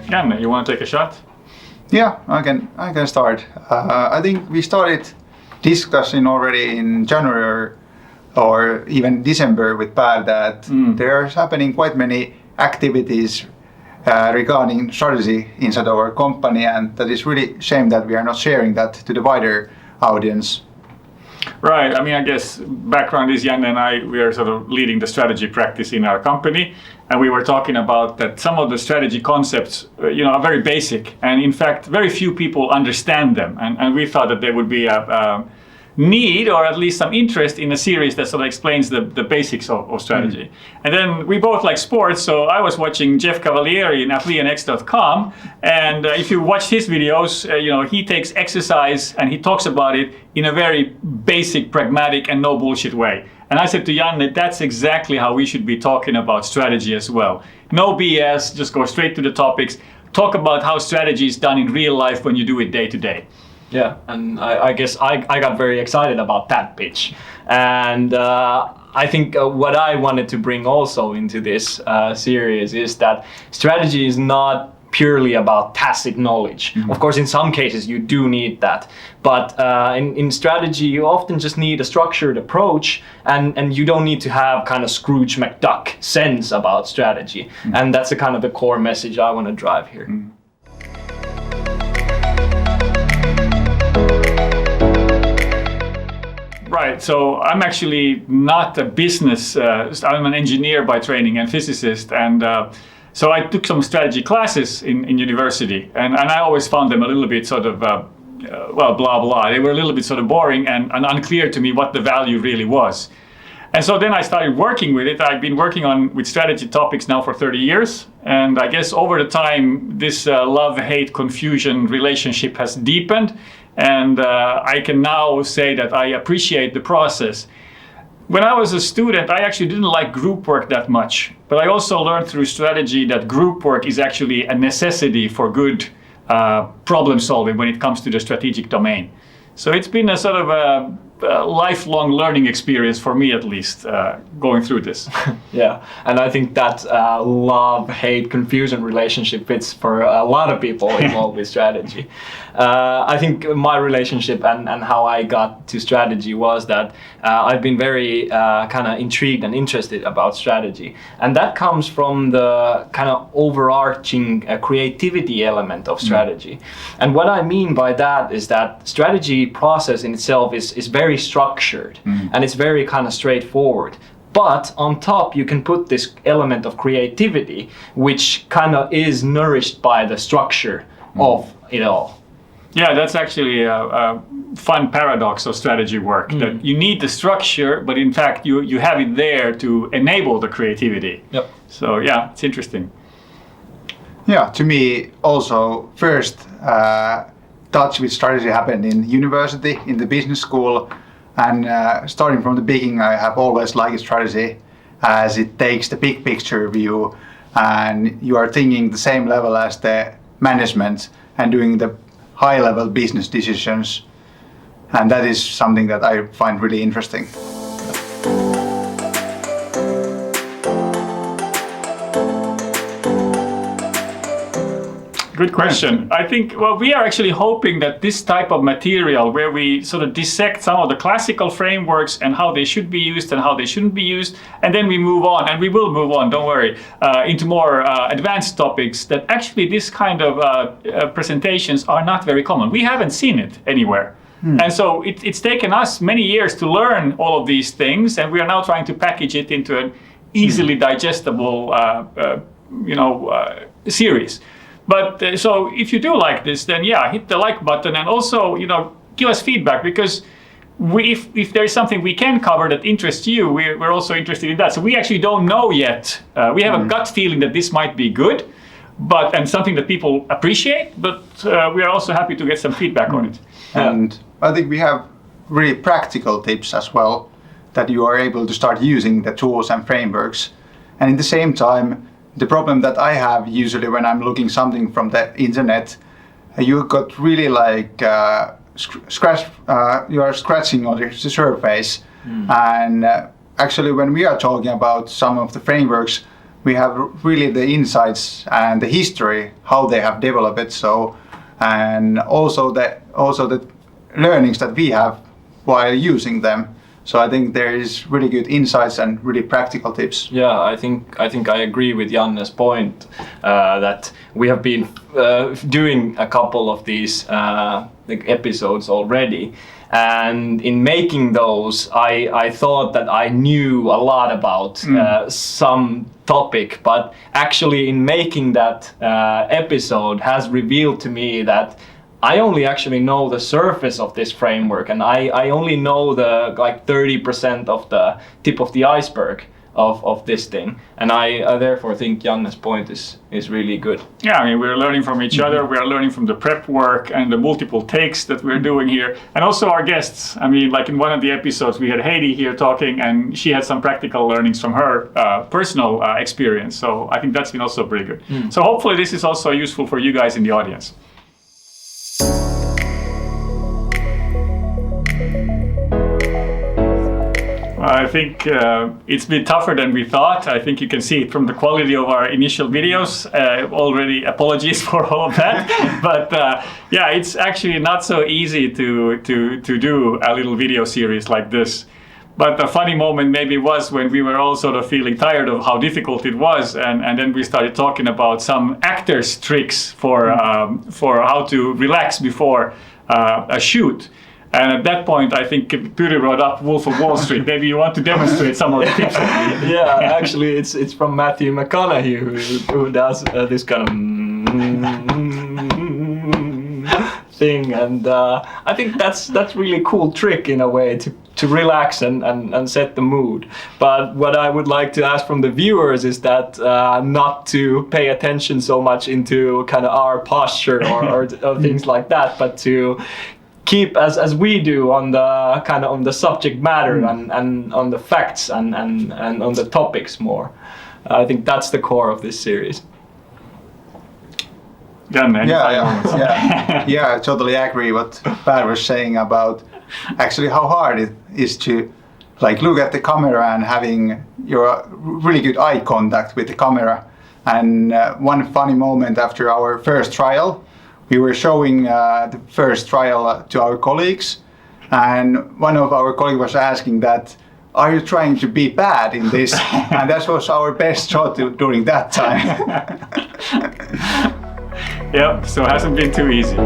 Janne, you want to take a shot? Yeah, I can start. I think we started discussing already in January or even December with Pyry that there's happening quite many activities regarding strategy inside our company, and that is really shame that we are not sharing that to the wider audience. Right. I mean, I guess background is Janne and I, we are sort of leading the strategy practice in our company. And we were talking about that some of the strategy concepts, are very basic. And in fact, very few people understand them. And we thought that there would be a need or at least some interest in a series that sort of explains the basics of strategy. And then we both like sports, so I was watching Jeff Cavalieri in athleanx.com, and if you watch his videos, he takes exercise and he talks about it in a very basic, pragmatic and no bullshit way. And I said to Janne, that's exactly how we should be talking about strategy as well. No BS, just go straight to the topics. Talk about how strategy is done in real life when you do it day to day. Yeah, and I guess I got very excited about that pitch. And I think what I wanted to bring also into this series is that strategy is not purely about tacit knowledge. Of course, in some cases you do need that. But in strategy, you often just need a structured approach, and you don't need to have kind of Scrooge McDuck sense about strategy. And that's the kind of the core message I want to drive here. Right, so I'm actually not a business, I'm an engineer by training and physicist, and so I took some strategy classes in university, and I always found them a little bit sort of, blah, blah. They were a little bit sort of boring and unclear to me what the value really was. And so then I started working with it. I've been working with strategy topics now for 30 years, and I guess over the time, this love-hate confusion relationship has deepened. And I can now say that I appreciate the process. When I was a student, I actually didn't like group work that much. But I also learned through strategy that group work is actually a necessity for good problem solving when it comes to the strategic domain. So it's been a sort of a lifelong learning experience for me, at least, going through this. Yeah, and I think that love-hate confusion relationship fits for a lot of people involved with strategy. I think my relationship and how I got to strategy was that I've been very kind of intrigued and interested about strategy. And that comes from the kind of overarching creativity element of strategy. And what I mean by that is that strategy process in itself is very structured and it's very kind of straightforward. But on top, you can put this element of creativity, which kind of is nourished by the structure of it all. Yeah, that's actually a fun paradox of strategy work, that you need the structure, but in fact, you have it there to enable the creativity. Yep. So yeah, it's interesting. Yeah, to me also, first touch with strategy happened in university, in the business school. And starting from the beginning, I have always liked strategy as it takes the big picture view, and you are thinking the same level as the management and doing the high level business decisions. And that is something that I find really interesting. Good question. I think, we are actually hoping that this type of material where we sort of dissect some of the classical frameworks and how they should be used and how they shouldn't be used, and then we move on, and we will move on, don't worry, into more advanced topics, that actually this kind of presentations are not very common. We haven't seen it anywhere. And so it's taken us many years to learn all of these things, and we are now trying to package it into an easily digestible series. But so if you do like this, then yeah, hit the like button, and also, give us feedback, because if there is something we can cover that interests you, we're also interested in that. So we actually don't know yet. We have a gut feeling that this might be good, and something that people appreciate, but we are also happy to get some feedback on it. And I think we have really practical tips as well, that you are able to start using the tools and frameworks. And at the same time, the problem that I have usually when I'm looking something from the internet, you got really you are scratching on the surface. And actually, when we are talking about some of the frameworks, we have really the insights and the history how they have developed. So, and also the learnings that we have while using them. So I think there is really good insights and really practical tips. Yeah, I think I agree with Janne's point that we have been doing a couple of these episodes already, and in making those, I thought that I knew a lot about some topic, but actually in making that episode has revealed to me that I only actually know the surface of this framework, and I only know the 30% of the tip of the iceberg of this thing, and I therefore think Janne's point is really good. Yeah, I mean, we're learning from each other. We are learning from the prep work and the multiple takes that we're doing here, and also our guests. I mean, like in one of the episodes, we had Heidi here talking, and she had some practical learnings from her personal experience. So I think that's been also pretty good. So hopefully this is also useful for you guys in the audience. I think it's been tougher than we thought. I think you can see it from the quality of our initial videos. Already apologies for all of that. But yeah, it's actually not so easy to do a little video series like this. But the funny moment maybe was when we were all sort of feeling tired of how difficult it was, and then we started talking about some actors' tricks for how to relax before a shoot. And at that point, I think Pyry brought up Wolf of Wall Street. Maybe you want to demonstrate some of the tips. Yeah, actually, it's from Matthew McConaughey who does this kind of thing, and I think that's really cool trick in a way to relax and set the mood. But what I would like to ask from the viewers is that not to pay attention so much into kind of our posture or things like that, but to keep as we do on the kind of on the subject matter and on the facts and on the topics more. I think that's the core of this series. Janne, yeah, I totally agree what Pyry was saying about actually how hard it is to look at the camera and having your really good eye contact with the camera. And one funny moment after our first trial, we were showing the first trial to our colleagues, and one of our colleagues was asking that, are you trying to be bad in this? And that was our best shot during that time. Yep, so it hasn't been too easy.